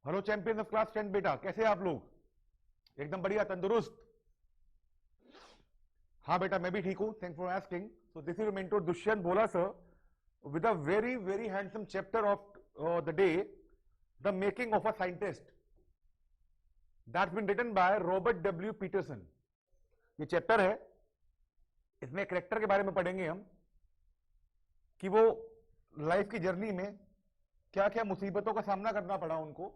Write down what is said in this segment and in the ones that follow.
Hello champion of class 10 बेटा, कैसे हैं आप लोग? एकदम बढ़िया, तंदुरुस्त। हाँ बेटा, मैं भी ठीक हूं, thanks for asking. So this is your mentor Dushyant Bhola sir with a very very handsome chapter of the day, the making of a scientist, that's been written by Robert W. Peterson. ये chapter है, इसमें character के बारे में पढ़ेंगे हम कि वो लाइफ की जर्नी में क्या क्या मुसीबतों का सामना करना पड़ा उनको,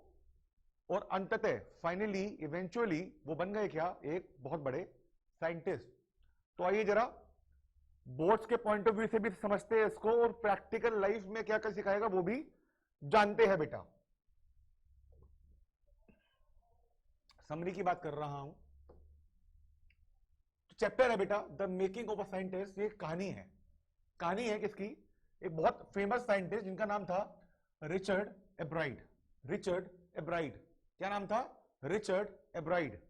और अंततः फाइनली इवेंचुअली वो बन गए क्या, एक बहुत बड़े साइंटिस्ट। तो आइए जरा बोर्ड्स के पॉइंट ऑफ व्यू से भी समझते हैं इसको, और प्रैक्टिकल लाइफ में क्या क्या सिखाएगा वो भी जानते हैं बेटा। समरी की बात कर रहा हूं। तो चैप्टर है बेटा the making of a scientist. ये कहानी है। कहानी है किसकी? एक बहुत फेमस साइंटिस्ट जिनका नाम था रिचर्ड एब्राइड। रिचर्ड एब्राइड, क्या नाम था? रिचर्ड एब्राइड।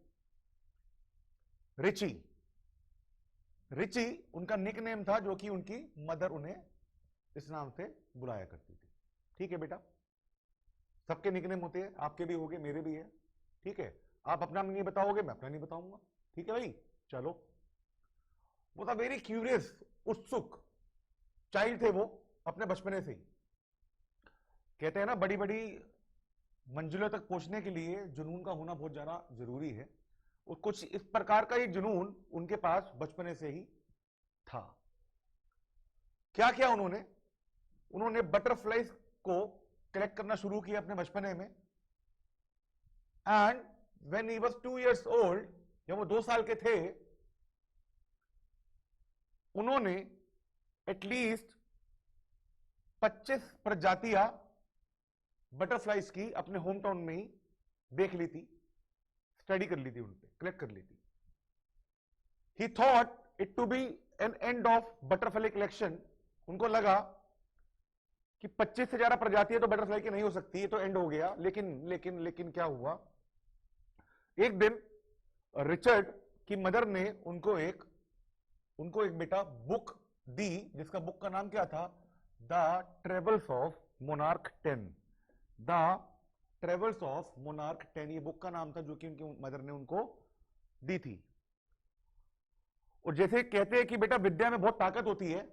रिची, रिची उनका निक नेम था, जो कि उनकी मदर उन्हें इस नाम से बुलाया करती थी। ठीक है बेटा, सबके निक नेम होते हैं, आपके भी होंगे, मेरे भी है। ठीक है, आप अपना नहीं बताओगे, मैं अपना नहीं बताऊंगा। ठीक है भाई, चलो। वो था वेरी क्यूरियस, उत्सुक चाइल्ड थे वो अपने बचपने से ही। कहते हैं ना, बड़ी बड़ी मंजिलों तक पहुंचने के लिए जुनून का होना बहुत ज्यादा जरूरी है, और कुछ इस प्रकार का एक जुनून उनके पास बचपने से ही था। क्या किया उन्होंने? उन्होंने बटरफ्लाइज को कलेक्ट करना शुरू किया अपने बचपने में। And when he was 2 years old, जब वो 2 साल के थे, उन्होंने एटलीस्ट 25 प्रजातियां बटरफ्लाइज की अपने होम टाउन में ही देख ली थी, स्टडी कर ली थी, उन पे कलेक्ट कर ली थी। He thought it to be an end of butterfly collection. उनको लगा कि 25 से ज्यादा प्रजातियां तो बटरफ्लाई की नहीं हो सकती, ये तो एंड हो गया। लेकिन क्या हुआ, एक दिन रिचर्ड की मदर ने उनको एक बेटा बुक दी, जिसका बुक का नाम क्या था? The travels of monarch 10। The travels of monarch 10 ये बुक का नाम था, जो कि उनकी मदर ने उनको दी थी। और जैसे कहते हैं कि बेटा विद्या में बहुत ताकत होती है,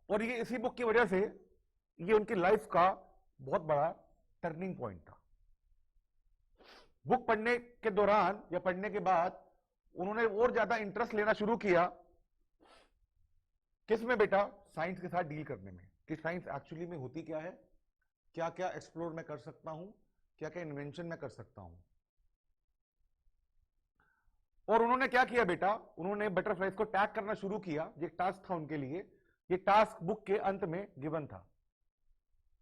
और ये इसी बुक की वजह से ये उनकी लाइफ का बहुत बड़ा टर्निंग पॉइंट था। बुक पढ़ने के दौरान या पढ़ने के बाद उन्होंने और ज्यादा इंटरेस्ट लेना शुरू किया किसमें बेटा? साइंस के साथ डील करने में, कि साइंस एक्चुअली में होती क्या है, क्या क्या एक्सप्लोर मैं कर सकता हूं, क्या क्या इन्वेंशन मैं कर सकता हूं। और उन्होंने क्या किया बेटा? उन्होंने बटरफ्लाइज को टैग करना शुरू किया। ये टास्क था उनके लिए, ये टास्क बुक के अंत में गिवन था।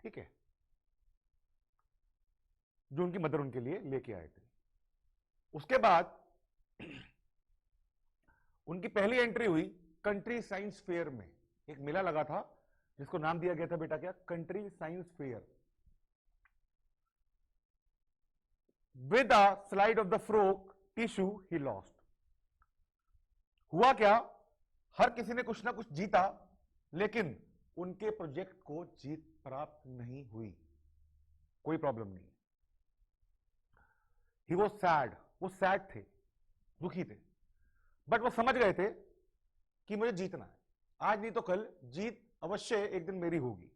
ठीक है, जो उनकी मदर उनके लिए लेके आए थे। उसके बाद उनकी पहली एंट्री हुई कंट्री साइंस फेयर में। एक मेला लगा था जिसको नाम दिया गया था बेटा क्या? Country science fair. With a slide of the frock tissue he lost. हुआ क्या? हर किसी ने कुछ ना कुछ जीता, लेकिन उनके प्रोजेक्ट को जीत प्राप्त नहीं हुई। कोई प्रॉब्लम नहीं। ही वॉज सैड, वो सैड थे, दुखी थे, बट वो समझ गए थे कि मुझे जीतना है, आज नहीं तो कल जीत अवश्य एक दिन मेरी होगी।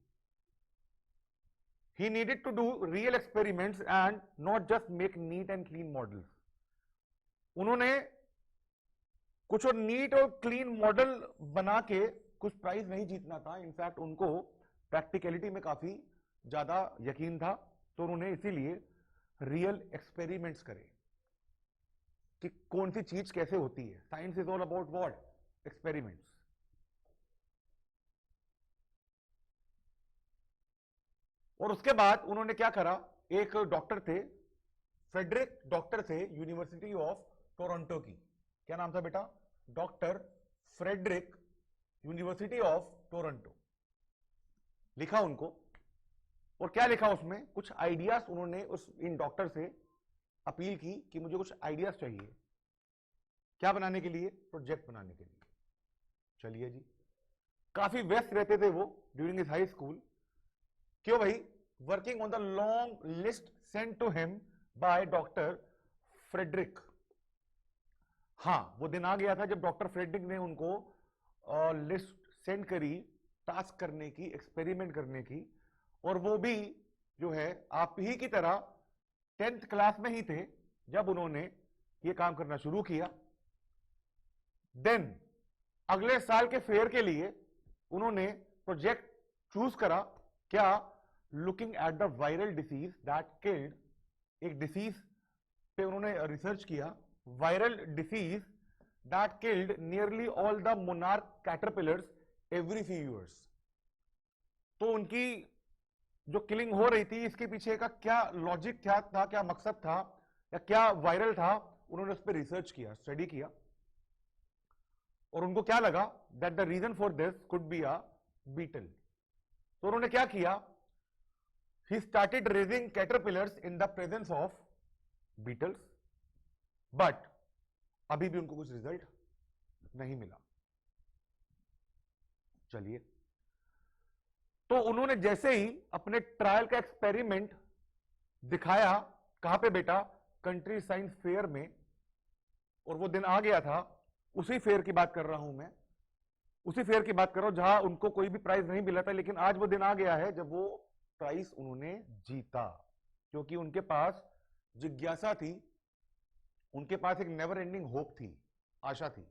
He needed to do real experiments and not just make neat and clean models. उन्होंने कुछ और नीट और क्लीन मॉडल बना के कुछ प्राइज नहीं जीतना था। इनफैक्ट उनको प्रैक्टिकलिटी में काफी ज्यादा यकीन था, तो उन्होंने इसीलिए रियल एक्सपेरिमेंट्स करे कि कौन सी चीज कैसे होती है। Science is all about what? Experiments. और उसके बाद उन्होंने क्या करा? एक डॉक्टर थे, फ्रेडरिक डॉक्टर थे, यूनिवर्सिटी ऑफ टोरंटो की। क्या नाम था बेटा? Doctor Frederick, university of Toronto. लिखा उनको, और क्या लिखा उसमें? कुछ आइडियाज उन्होंने उस इन डॉक्टर से अपील की कि मुझे कुछ आइडियाज चाहिए। क्या बनाने के लिए? प्रोजेक्ट बनाने के लिए। चलिए जी, काफी व्यस्त रहते थे वो ड्यूरिंग हिज हाई स्कूल। क्यों भाई? working on the long list sent to him by Dr. Frederick. हाँ, वो दिन आ गया था जब डॉक्टर फ्रेडरिक ने उनको लिस्ट सेंड करी टास्क करने की, एक्सपेरिमेंट करने की, और वो भी जो है आप ही की तरह 10th क्लास में ही थे जब उन्होंने ये काम करना शुरू किया। देन अगले साल के फेयर के लिए उन्होंने प्रोजेक्ट चूज करा, क्या? Looking at the viral disease that killed, एक डिसीज पे उन्होंने रिसर्च किया, viral disease that killed nearly all the monarch caterpillars every few years. तो उनकी जो किलिंग हो रही थी इसके पीछे का क्या लॉजिक था, क्या मकसद था, या क्या वायरल था, उन्होंने उस पर रिसर्च किया, स्टडी किया, और उनको क्या लगा that the reason for this could be a beetle. तो उन्होंने क्या किया, he started raising caterpillars in the presence of beetles, but अभी भी उनको कुछ रिजल्ट नहीं मिला। चलिए, तो उन्होंने जैसे ही अपने ट्रायल का एक्सपेरिमेंट दिखाया, कहां पे बेटा? कंट्री साइंस फेयर में, और वो दिन आ गया था, उसी फेयर की बात कर रहा हूं मैं, उसी फेयर की बात कर रहा हूं जहां उनको कोई भी प्राइज नहीं मिला था, लेकिन आज वो दिन आ गया है जब वो प्राइज उन्होंने जीता, क्योंकि उनके पास जिज्ञासा थी, उनके पास एक नेवर एंडिंग होप थी, आशा थी।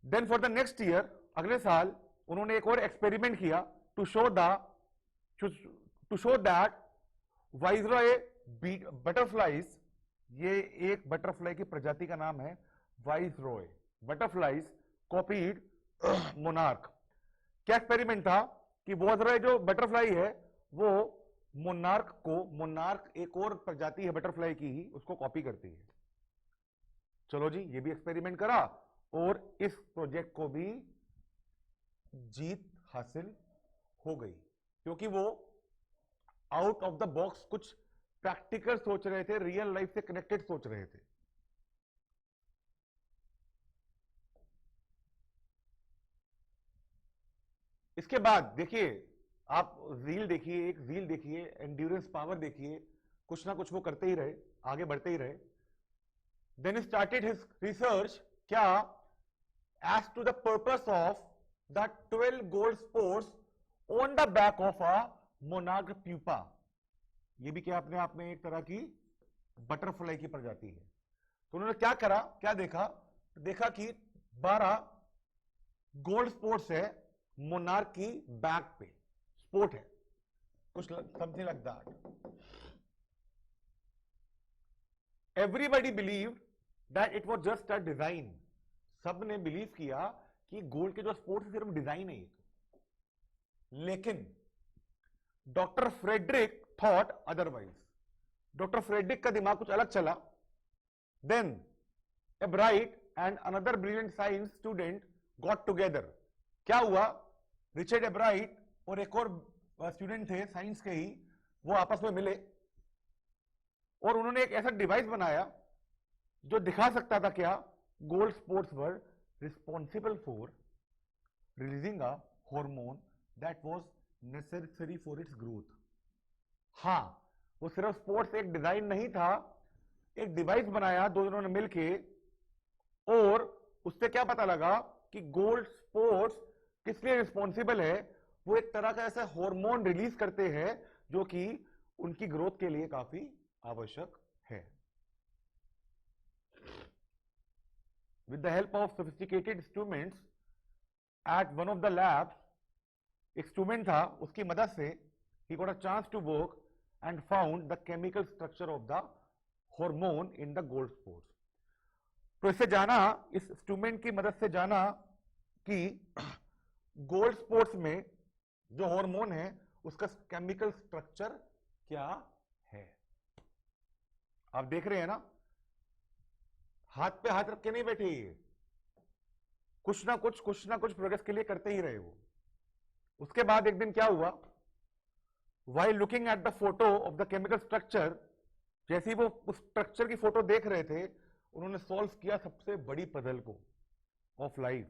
Then for the next year, अगले साल उन्होंने एक और एक्सपेरिमेंट किया to show that viceroy butterflies, ये एक बटरफ्लाई की प्रजाति का नाम है वाइसरॉय बटरफ्लाइज कॉपीड मोनार्क। क्या एक्सपेरिमेंट था कि वाइसरॉय जो बटरफ्लाई है वो मोनार्क एक और प्रजाति है बटरफ्लाई की ही, उसको कॉपी करती है। चलो जी, ये भी एक्सपेरिमेंट करा और इस प्रोजेक्ट को भी जीत हासिल हो गई, क्योंकि वो आउट ऑफ द बॉक्स कुछ प्रैक्टिकल सोच रहे थे, रियल लाइफ से कनेक्टेड सोच रहे थे। इसके बाद देखिए, आप रील देखिए, एक रील देखिए, एंड्योरेंस पावर देखिए, कुछ ना कुछ वो करते ही रहे, आगे बढ़ते ही रहे। देन स्टार्टेड हिज रिसर्च, क्या? As to the purpose of the 12 gold spores on the back of a monarch pupa. ये भी क्या अपने आप में एक तरह की बटरफ्लाई की प्रजाति है। तो उन्होंने क्या करा, क्या देखा? देखा कि 12 गोल्ड स्पोर्ट्स है मोनार्क की बैक पे, स्पोर्ट है कुछ something like that. Everybody believe that it was just a design. सबने बिलीव किया कि गोल्ड के जो स्पोर्ट्स सिर्फ डिजाइन है, लेकिन doctor Frederick thought otherwise. Doctor Frederick का दिमाग कुछ अलग चला। Then a bright and another brilliant science student got together. क्या हुआ? रिचर्ड एब्राइट और एक और स्टूडेंट थे साइंस के ही, वो आपस में मिले और उन्होंने एक ऐसा डिवाइस बनाया जो दिखा सकता था क्या? Gold sports were responsible for releasing a hormone that was necessary for its growth. हाँ, वो सिर्फ स्पोर्ट्स एक डिजाइन नहीं था, एक डिवाइस बनाया दोनों ने मिलके, और उससे क्या पता लगा कि गोल्ड स्पोर्ट्स किस लिए रिस्पॉन्सिबल है? वो एक तरह का ऐसा हार्मोन रिलीज करते हैं जो कि उनकी ग्रोथ के लिए काफी आवश्यक है। With the help of sophisticated instruments at one of the labs, एक स्टूडेंट था, उसकी मदद से he got a chance to work and found the chemical structure of the hormone in the gold sports. तो इससे जाना, इस स्टूडेंट की मदद से जाना कि गोल्ड स्पोर्ट्स में जो हार्मोन है उसका केमिकल स्ट्रक्चर क्या है। आप देख रहे हैं ना, हाथ पे हाथ रख के नहीं बैठे, कुछ ना कुछ प्रोग्रेस के लिए करते ही रहे वो। उसके बाद एक दिन क्या हुआ, while looking at the photo of the chemical structure, जैसे ही वो उस स्ट्रक्चर की फोटो देख रहे थे, उन्होंने सॉल्व किया सबसे बड़ी पजल को ऑफ लाइफ।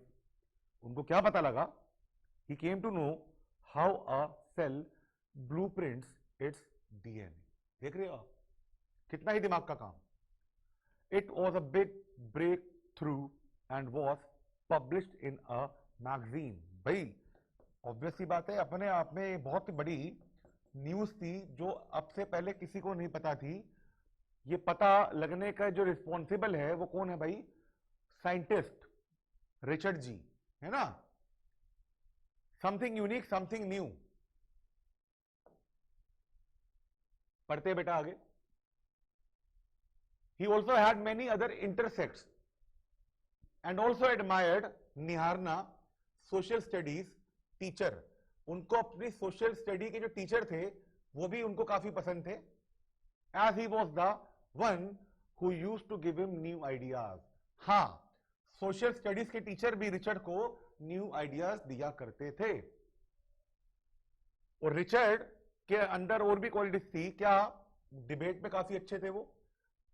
उनको क्या पता लगा? He came to know how a cell blueprints its DNA. देख रहे हो आप कितना ही दिमाग का काम। It was a big break through and was published in a magazine. भाई ऑब्वियस सी बात है, अपने आप में बहुत ही बड़ी न्यूज थी जो अब से पहले किसी को नहीं पता थी। ये पता लगने का जो रिस्पॉन्सिबल है वो कौन है भाई? साइंटिस्ट रिचर्ड जी, है ना। Something unique, something new. पढ़ते बेटा आगे। He also had many other intersects and also admired निहारना social studies teacher। उनको अपनी social study के जो टीचर थे वो भी उनको काफी पसंद थे। As he was the one who used to give him new ideas। हाँ, social studies के टीचर भी रिचर्ड को न्यू आइडियाज दिया करते थे। और रिचर्ड के अंदर और भी क्वालिटीज थी क्या? डिबेट में काफी अच्छे थे वो,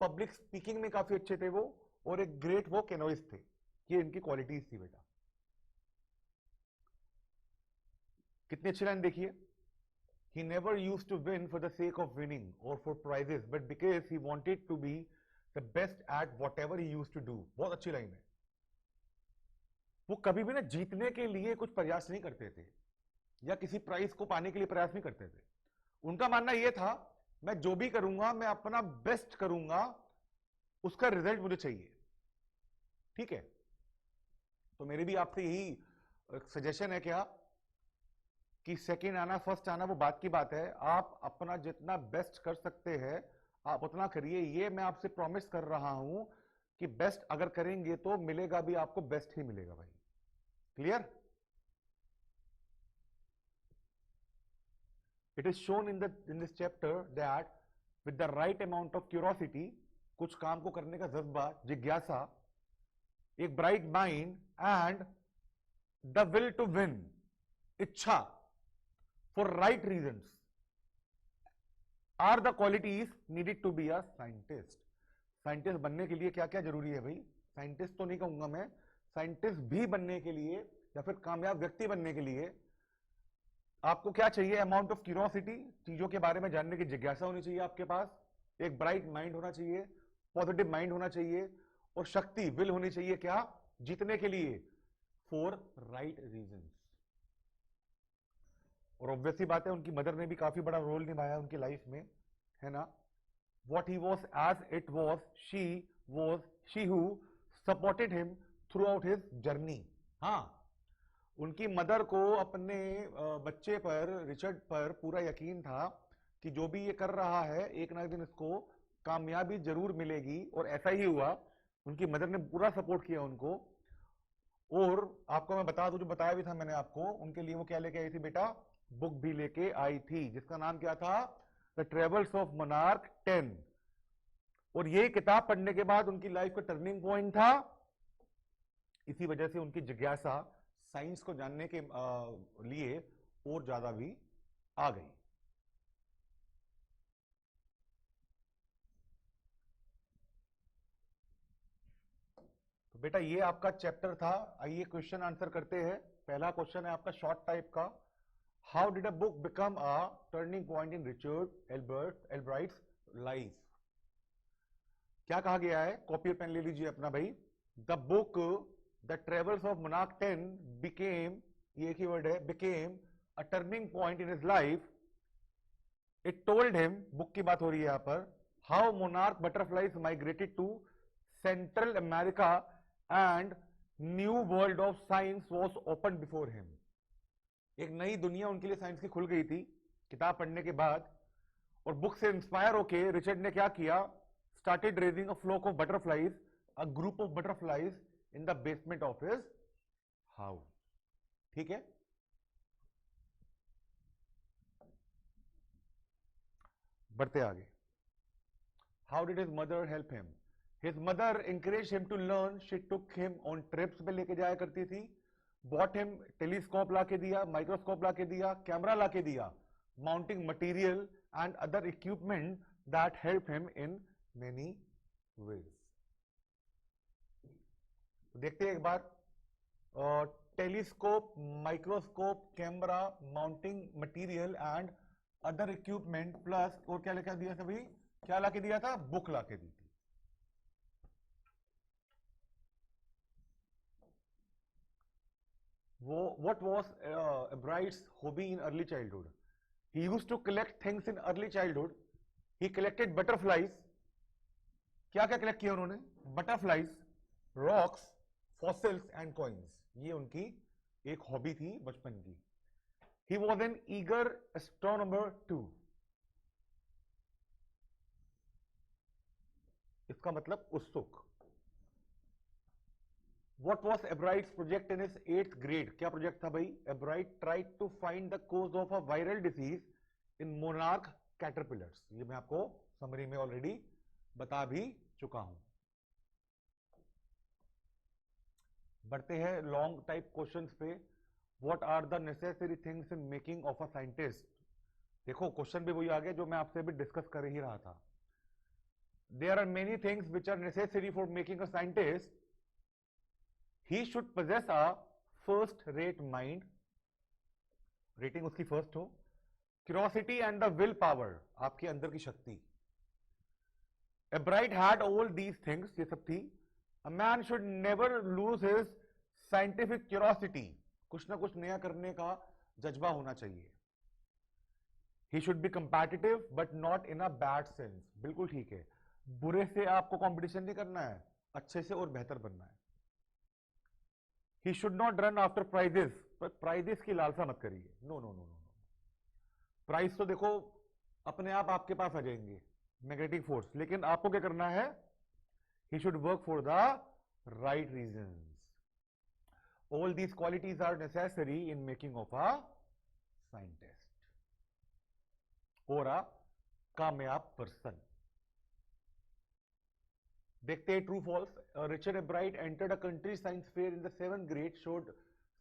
पब्लिक स्पीकिंग में काफी अच्छे थे वो, और एक ग्रेट वो कैनोइस्ट थे। ये इनकी क्वालिटीज थी बेटा। कितनी अच्छी लाइन देखिए। He never used to win for the sake of winning or for prizes, but because he wanted to be the best at whatever he used to do। बहुत अच्छी लाइन है। वो कभी भी ना जीतने के लिए कुछ प्रयास नहीं करते थे या किसी प्राइज को पाने के लिए प्रयास नहीं करते थे। उनका मानना यह था मैं जो भी करूंगा मैं अपना बेस्ट करूंगा, उसका रिजल्ट मुझे चाहिए। ठीक है, तो मेरी भी आपसे यही सजेशन है क्या कि सेकंड आना फर्स्ट आना वो बात की बात है। आप अपना जितना बेस्ट कर सकते हैं आप उतना करिए। ये मैं आपसे प्रॉमिस कर रहा हूं कि बेस्ट अगर करेंगे तो मिलेगा भी आपको बेस्ट ही मिलेगा भाई। Clear? It is shown in this chapter that with the right amount of curiosity, कुछ काम को करने का जज्बा, जिज्ञासा, एक bright mind and the will to win, इच्छा, for right reasons are the qualities needed to be a scientist. Scientist बनने के लिए क्या क्या जरूरी है भाई? साइंटिस्ट तो नहीं कहूंगा मैं, साइंटिस्ट भी बनने के लिए या फिर कामयाब व्यक्ति बनने के लिए आपको क्या चाहिए? अमाउंट ऑफ क्यूरियोसिटी, चीजों के बारे में जानने की जिज्ञासा होनी चाहिए आपके पास, एक ब्राइट माइंड होना चाहिए, पॉजिटिव माइंड होना चाहिए, और शक्ति, विल होनी चाहिए क्या? जीतने के लिए, फॉर राइट रीजंस। और ऑब्वियसली बात है उनकी मदर ने भी काफी बड़ा रोल निभाया उनकी लाइफ में, है ना। What he was as it was she who supported him throughout his journey। हाँ, उनकी मदर को अपने बच्चे पर, रिचर्ड पर पूरा यकीन था कि जो भी ये कर रहा है एक ना एक दिन इसको कामयाबी जरूर मिलेगी, और ऐसा ही हुआ। उनकी मदर ने पूरा सपोर्ट किया उनको। और आपको मैं बता दूं, जो बताया भी था मैंने आपको, उनके लिए वो क्या लेके आई थी बेटा? बुक भी लेके आई थी जिसका नाम क्या था? The travels of monarch 10। और ये किताब पढ़ने के बाद उनकी लाइफ का टर्निंग पॉइंट था। इसी वजह से उनकी जिज्ञासा साइंस को जानने के लिए और ज्यादा भी आ गई। तो बेटा ये आपका चैप्टर था। आइए क्वेश्चन आंसर करते हैं। पहला क्वेश्चन है आपका शॉर्ट टाइप का। How did a book become a turning point in Richard Ebright's life? क्या कहा गया है? कॉपी और पेन ले लीजिए अपना भाई। The book the travels of monarch 10 became, ये एक ही वर्ड है, became a turning point in his life. It told him, book की बात हो रही है यहां पर, how monarch butterflies migrated to central America and new world of science was open before him. एक नई दुनिया उनके लिए साइंस की खुल गई थी किताब पढ़ने के बाद। और बुक से इंस्पायर होके रिचर्ड ने क्या किया? Started raising a flock of butterflies, a group of butterflies in the basement of his house. ठीक है, बढ़ते आगे। How did his mother help him? His mother encouraged him to learn। she took him on trips पे लेके जाया करती थी। bought him telescope लाके दिया, माइक्रोस्कोप लाके दिया, कैमरा लाके दिया, mounting material and other equipment that help him in many ways. देखते हैं एक बार telescope, microscope, camera, mounting material and other equipment plus, और क्या लेकर दिया था भाई, क्या लाके दिया था, बुक लाके दी थी। What was Bright's hobby in early childhood? He used to collect things in early childhood. He collected butterflies. क्या क्या कलेक्ट किया उन्होंने, butterflies, rocks, fossils and coins. ये उनकी एक हॉबी थी बचपन की। He was an eager astronomer too. इसका मतलब उत्सुक। What was Ebright's project in his 8th grade? क्या प्रोजेक्ट था भाई? Ebright tried to find the cause of a viral disease in monarch caterpillars. ये मैं आपको समरी में ऑलरेडी बता भी चुका हूं। बढ़ते हैं लॉन्ग टाइप क्वेश्चंस पे। What are the necessary things in making of a scientist? देखो क्वेश्चन भी वही आ गया जो मैं आपसे भी डिस्कस कर ही रहा था। There are many things which are necessary for making a scientist. He should possess a first rate mind, rating उसकी फर्स्ट हो, curiosity and the will power, आपके अंदर की शक्ति। Ebright had all these things, ये सब थी। A man should never lose his scientific curiosity, कुछ ना कुछ नया करने का जज्बा होना चाहिए। He should be competitive but not in a bad sense, बिल्कुल ठीक है, बुरे से आपको कंपटीशन नहीं करना है, अच्छे से और बेहतर बनना है। He should not run after prizes, पर प्राइजेस की लालसा मत करिए, no no no no. Prize तो देखो अपने आप आपके पास आ जाएंगे, मैग्नेटिक फोर्स, लेकिन आपको क्या करना है, he should work for the right reasons. All these qualities are necessary in making of a scientist or a कामयाब पर्सन। देखते हैं true false. Richard Ebright entered a country science fair in the 7th grade, showed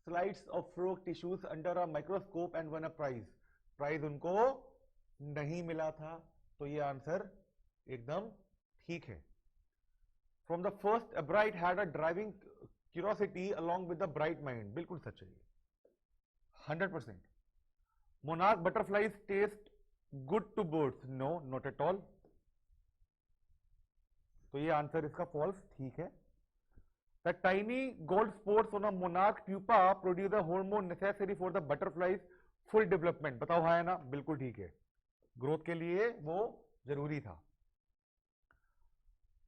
slides of frog tissues under a microscope and won a prize. Prize उनको नहीं मिला था, तो ये answer एकदम ठीक है। From the first Ebright had a driving curiosity along with the bright mind, बिल्कुल सच है, 100%। Monarch butterflies taste good to birds, no not at all, तो ये आंसर इसका फॉल्स ठीक है। The tiny gold spots on a monarch pupa produce the hormone necessary for the butterflies full development, बताओ हाँ है ना, बिल्कुल ठीक है, ग्रोथ के लिए वो जरूरी था।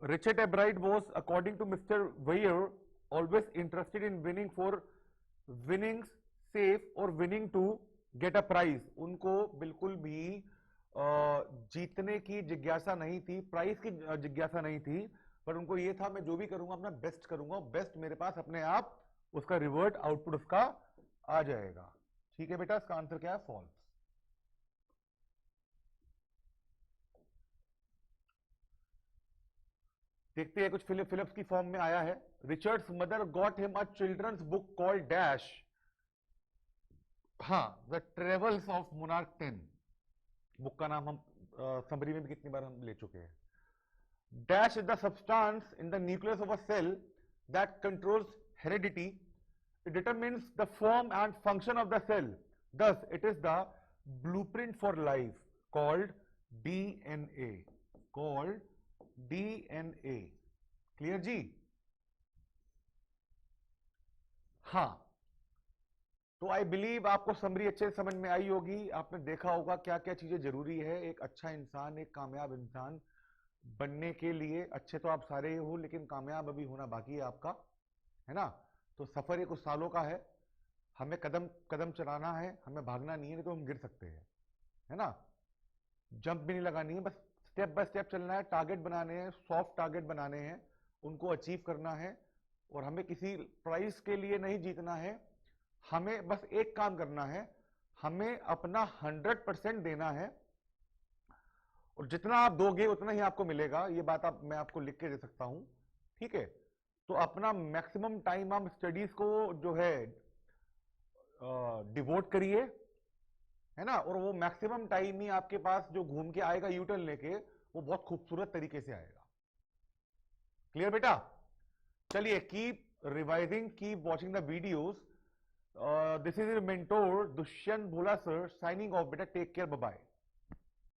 Richard Ebright was according to mister were always interested in winning for winning sake और winning to get a prize, उनको बिल्कुल भी जीतने की जिज्ञासा नहीं थी, प्राइज की जिज्ञासा नहीं थी, पर उनको ये था मैं जो भी करूंगा अपना बेस्ट करूंगा, बेस्ट मेरे पास अपने आप उसका रिवर्ट आउटपुट उसका आ जाएगा। ठीक है बेटा, इसका आंसर क्या है, फॉल्स। देखते हैं कुछ फिलिप्स की फॉर्म में आया है। Richard's mother got him a children's book called dash, हाँ, the travels of monarch 10, book का नाम हम समरी में भी कितनी बार हम ले चुके हैं। Dash is the substance in the nucleus of a cell that controls heredity, it determines the form and function of the cell, thus it is the blueprint for life, called DNA, called DNA। Clear जी? हाँ, तो I believe आपको summary अच्छे से समझ में आई होगी, आपने देखा होगा क्या क्या चीजें जरूरी है एक अच्छा इंसान, एक कामयाब इंसान बनने के लिए। अच्छे तो आप सारे ही हो, लेकिन कामयाब अभी होना बाकी है आपका, है ना। तो सफर एक कुछ सालों का है, हमें कदम कदम चलाना है, हमें भागना नहीं है, नहीं तो हम गिर सकते हैं, है ना। जंप भी नहीं लगानी है, बस स्टेप बाय स्टेप चलना है, टारगेट बनाने हैं, सॉफ्ट टारगेट बनाने हैं, उनको अचीव करना है, और हमें किसी प्राइस के लिए नहीं जीतना है, हमें बस एक काम करना है, हमें अपना 100% देना है, और जितना आप दोगे उतना ही आपको मिलेगा। ये बात मैं आपको लिख के दे सकता हूं, ठीक है। तो अपना मैक्सिमम टाइम आप स्टडीज को जो है डिवोट करिए, है ना, और वो मैक्सिमम टाइम ही आपके पास जो घूम के आएगा यूटर्न लेके, वो बहुत खूबसूरत तरीके से आएगा। क्लियर बेटा? चलिए, keep revising, keep watching the videos, this is your mentor Dushyant Bhola sir signing off बेटा टेक केयर बाय